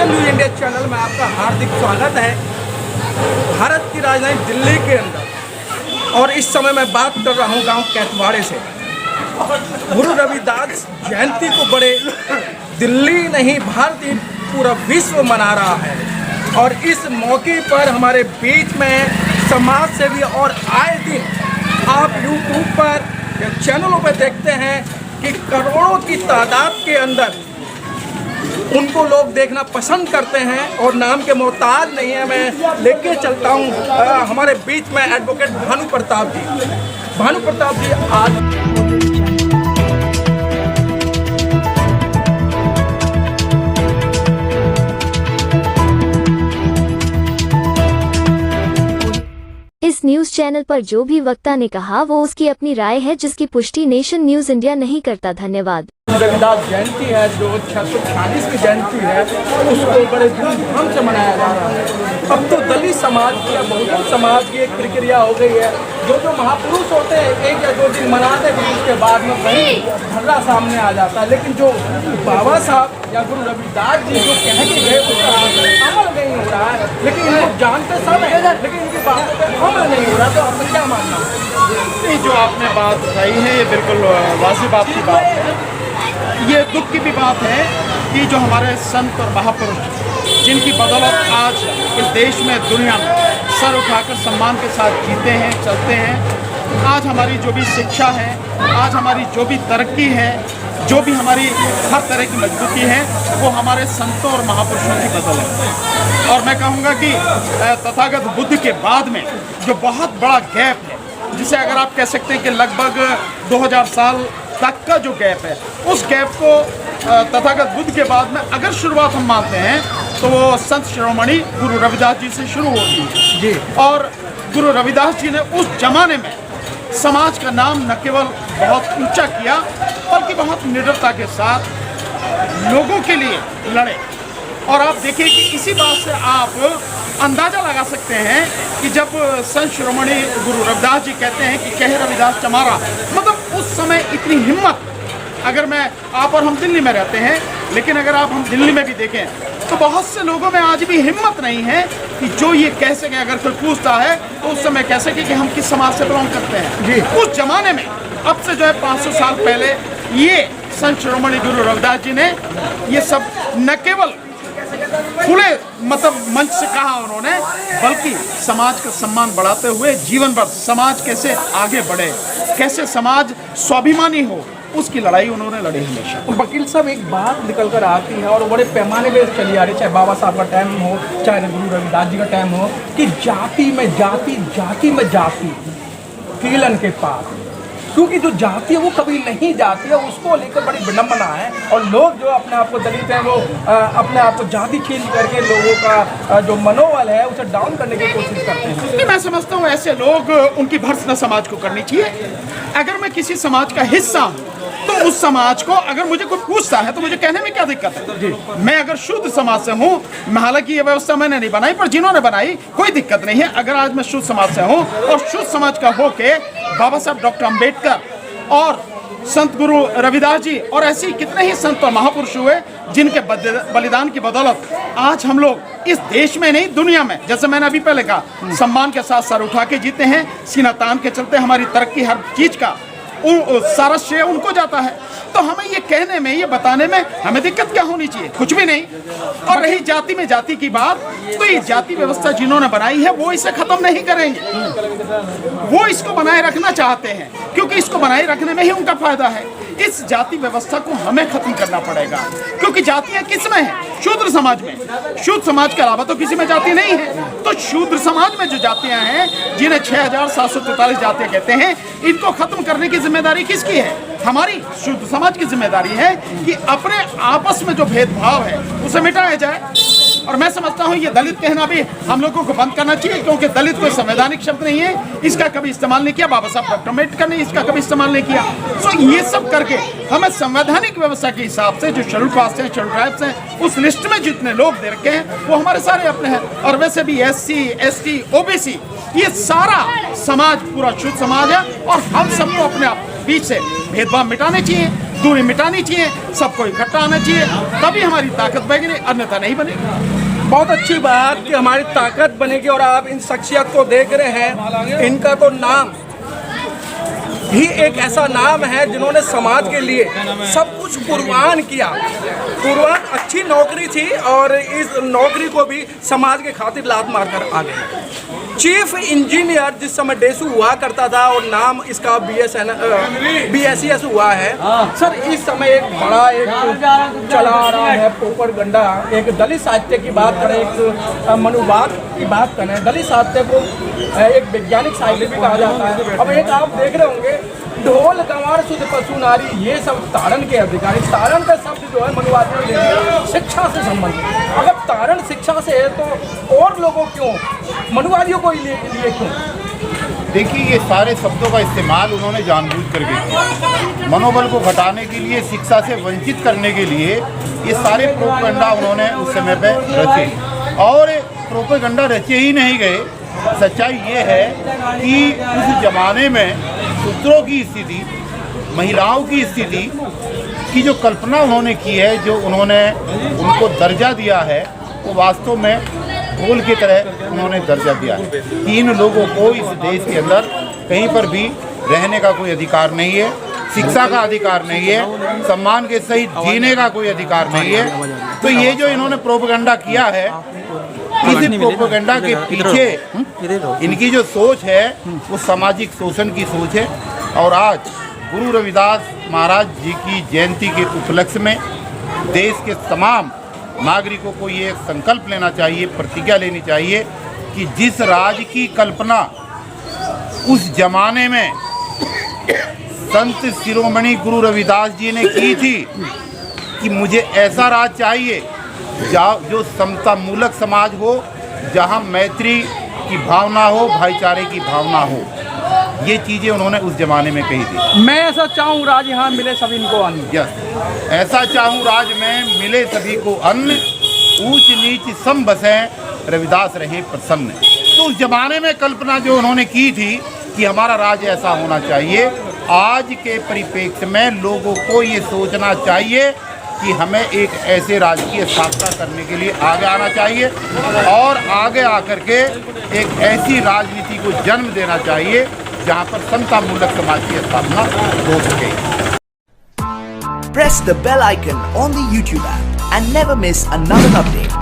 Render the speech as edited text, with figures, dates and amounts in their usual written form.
CM news India channel में आपका हार्दिक स्वागत है। भारत की राजधानी दिल्ली के अंदर और इस समय मैं बात कर रहा हूँ गांव कैथवाड़े से। गुरु रविदास जयंती को बड़े दिल्ली नहीं भारत पूरा विश्व मना रहा है और इस मौके पर हमारे बीच में समाज सेवी और आए दिन आप यूट्यूब पर या चैनलों पर देखते हैं कि करोड़ों की तादाद के अंदर उनको लोग देखना पसंद करते हैं और नाम के मोहताज नहीं है। मैं लेके चलता हूँ हमारे बीच में एडवोकेट भानु प्रताप जी। भानु प्रताप जी आज इस न्यूज चैनल पर जो भी वक्ता ने कहा वो उसकी अपनी राय है जिसकी पुष्टि नेशन न्यूज इंडिया नहीं करता। धन्यवाद। रविदास जयंती है जो 640 की जयंती है, उसको बड़े धूमधाम से मनाया जा रहा है। अब तो दलित समाज की या बहुजन समाज की एक प्रक्रिया हो गई है। जो महापुरुष होते हैं एक या दो दिन मनाते हैं, उसके बाद में वही धर्रा सामने आ जाता है। लेकिन जो बाबा साहब या गुरु रविदास जी जो कह के गए उसका अमल नहीं हो रहा है। लेकिन इनको जानते सब है, लेकिन इनकी बातों पर अमल नहीं हो रहा। तो आपका क्या मानना है? ये जो आपने बात बताई है ये बिल्कुल वाजिब आपकी बात है। ये दुख की भी बात है कि जो हमारे संत और महापुरुष जिनकी बदौलत आज इस देश में दुनिया में सर उठाकर सम्मान के साथ जीते हैं, चलते हैं, आज हमारी जो भी शिक्षा है, आज हमारी जो भी तरक्की है, जो भी हमारी हर तरह की मजबूती है, वो हमारे संतों और महापुरुषों की बदौलत है। और मैं कहूँगा कि तथागत बुद्ध के बाद में जो बहुत बड़ा गैप है, जिसे अगर आप कह सकते हैं कि लगभग 2000 साल तक का जो गैप है, उस गैप को तथागत बुद्ध के बाद में अगर शुरुआत हम मानते हैं तो वो संत शिरोमणि गुरु रविदास जी से शुरू होती है जी। और गुरु रविदास जी ने उस जमाने में समाज का नाम न केवल बहुत ऊंचा किया बल्कि बहुत निडरता के साथ लोगों के लिए लड़े। और आप देखिए कि इसी बात से आप अंदाज़ा लगा सकते हैं कि जब संत शिरोमणि गुरु रविदास जी कहते हैं कि कहे रविदास चमारा, मतलब उस समय इतनी हिम्मत, अगर मैं आप और हम दिल्ली में रहते हैं, लेकिन अगर आप हम दिल्ली में भी देखें तो बहुत से लोगों में आज भी हिम्मत नहीं है कि जो ये कह सकें। अगर कोई पूछता है तो उस समय कह सके कि हम किस समाज से बिलोंग करते हैं जी। उस जमाने में अब से जो है 500 साल पहले ये संत शिरोमणि गुरु रविदास जी ने ये सब न केवल खुले मतलब मंच से कहा उन्होंने, बल्कि समाज का सम्मान बढ़ाते हुए जीवन भर समाज कैसे आगे बढ़े, कैसे समाज स्वाभिमानी हो, उसकी लड़ाई उन्होंने लड़ी हमेशा। वकील साहब एक बात निकल कर आती है और बड़े पैमाने पे चली आ रही, चाहे बाबा साहब का टाइम हो, चाहे गुरु रविदास जी का टाइम हो, कि जाति में जाति, जाति में जाति, किलन के पास। क्योंकि जो जाति है वो कभी नहीं जाती है, उसको लेकर बड़ी विडम्बना है। और लोग जो अपने आप को दलित हैं वो अपने आप को जाति छीन करके लोगों का जो मनोबल है उसे डाउन करने की कोशिश करते हैं। मैं समझता हूँ ऐसे लोग उनकी भर्त्सना समाज को करनी चाहिए। अगर मैं किसी समाज का हिस्सा हूँ तो उस समाज को अगर मुझे कोई पूछता है तो मुझे कहने में क्या दिक्कत है जी। मैं अगर शुद्ध समाज से हूँ, हालांकि ये व्यवस्था मैंने नहीं बनाई पर जिन्होंने बनाई, कोई दिक्कत नहीं है। अगर आज मैं शुद्ध समाज से हूँ और शुद्ध समाज का होके बाबा साहब डॉक्टर अम्बेडकर और संत गुरु रविदास जी और ऐसे कितने ही संत और महापुरुष हुए जिनके बलिदान की बदौलत आज हम लोग इस देश में नहीं दुनिया में, जैसे मैंने अभी पहले कहा, सम्मान के साथ सर उठा के जीते हैं, सीना तान के चलते, हमारी तरक्की हर चीज का सारा श्रेय उनको जाता है। तो हमें ये कहने में, ये बताने में हमें दिक्कत क्या होनी चाहिए? कुछ भी नहीं। और रही जाति में जाति की बात, तो ये जाति व्यवस्था जिन्होंने बनाई है वो इसे खत्म नहीं करेंगे, वो इसको बनाए रखना चाहते हैं क्योंकि इसको बनाए रखने में ही उनका फायदा है। इस जाति व्यवस्था को हमें खत्म करना पड़ेगा क्योंकि जातियां किस में है? शूद्र समाज में। शूद्र समाज के अलावा तो किसी में जाति नहीं है। तो शूद्र समाज में जो जातियां हैं, जिन्हें 6743 जातियां कहते हैं, इनको खत्म करने की जिम्मेदारी किसकी है? हमारी शुद्ध समाज की जिम्मेदारी है कि अपने आपस में जो भेदभाव है उसे मिटाया जाए। और मैं समझता हूँ ये दलित कहना भी हम लोगों को बंद करना चाहिए क्योंकि दलित कोई संवैधानिक शब्द नहीं है, इसका कभी इस्तेमाल नहीं किया। बाबा साहब डॉक्टर अम्बेडकर ने इसका कभी इस्तेमाल नहीं किया। तो ये सब करके हमें संवैधानिक व्यवस्था के हिसाब से जो शेड्यूल कास्ट हैं, शेड्यूल ट्राइब्स हैं, उस लिस्ट में जितने लोग दे रखे हैं वो हमारे सारे अपने हैं। और वैसे भी SC, ST, OBC ये सारा समाज पूरा शुद्ध समाज है और हम सबको अपने आप बीच से भेदभाव मिटाने चाहिए। दूरी मिटानी चाहिए, सबको इकट्ठा आना चाहिए, तभी हमारी ताकत बनेगी, अन्यथा नहीं बनेगी। बहुत अच्छी बात कि हमारी ताकत बनेगी। और आप इन शख्सियत को देख रहे हैं, इनका तो नाम ही एक ऐसा नाम है जिन्होंने समाज के लिए सब कुछ कुर्बान किया। कुर्बान अच्छी नौकरी थी और इस नौकरी को भी समाज के खातिर लात मारकर आ गए। चीफ इंजीनियर जिस समय डेसू हुआ करता था और नाम इसका BSES हुआ है। सर इस समय एक बड़ा एक चला आ रहा है प्रोपेगेंडा, एक दलित साहित्य की बात करें, एक मनुवाद की बात करें, दलित साहित्य को एक वैज्ञानिक साहित्य भी कहा जाता है। अब एक आप देख रहे होंगे ढोल गंवार शुद्ध पशु नारी, ये सब तारण के अधिकारी। तारण का शब्द जो है मनुवादियों ने लिया शिक्षा से संबंधित। अगर तारण शिक्षा से है तो और लोगों क्यों, मनुवादियों को लिए क्यों? देखिए, ये सारे शब्दों का इस्तेमाल उन्होंने जानबूझ करके किया, मनोबल को घटाने के लिए, शिक्षा से वंचित करने के लिए। ये सारे प्रोपेगेंडा उन्होंने उस समय पे रचे, और प्रोपेगेंडा रचे ही नहीं गए। सच्चाई ये है कि उस जमाने में शूद्रों की स्थिति, महिलाओं की स्थिति की जो कल्पना उन्होंने की है, जो उन्होंने उनको दर्जा दिया है, वो वास्तव में फूल की तरह उन्होंने दर्जा दिया है। इन लोगों को इस देश के अंदर कहीं पर भी रहने का कोई अधिकार नहीं है, शिक्षा का अधिकार नहीं है, सम्मान के सहित जीने का कोई अधिकार नहीं है। तो ये जो इन्होंने प्रोपेगेंडा किया है, इस प्रोपेगेंडा के पीछे इनकी जो सोच है वो सामाजिक शोषण की सोच है। और आज गुरु रविदास महाराज जी की जयंती के उपलक्ष्य में देश के तमाम नागरिकों को ये संकल्प लेना चाहिए, प्रतिज्ञा लेनी चाहिए कि जिस राज की कल्पना उस जमाने में संत शिरोमणि गुरु रविदास जी ने की थी कि मुझे ऐसा राज चाहिए जो समता मूलक समाज हो, जहां मैत्री की भावना हो, भाईचारे की भावना हो, ये चीज़ें उन्होंने उस जमाने में कही थी। मैं ऐसा चाहूँ राज यहाँ मिले सभी को अन्न। यस, ऐसा चाहूँ राज में मिले सभी को अन्न, ऊंच नीच सम बसें, रविदास रहे प्रसन्न। तो उस जमाने में कल्पना जो उन्होंने की थी कि हमारा राज ऐसा होना चाहिए, आज के परिप्रेक्ष्य में लोगों को ये सोचना चाहिए कि हमें एक ऐसे राज्य की स्थापना करने के लिए आगे आना चाहिए, और आगे आकर के एक ऐसी राजनीति को जन्म देना चाहिए जहां पर समता मूलक समाज की स्थापना हो सके। Press the bell icon on the YouTube app and never miss another update.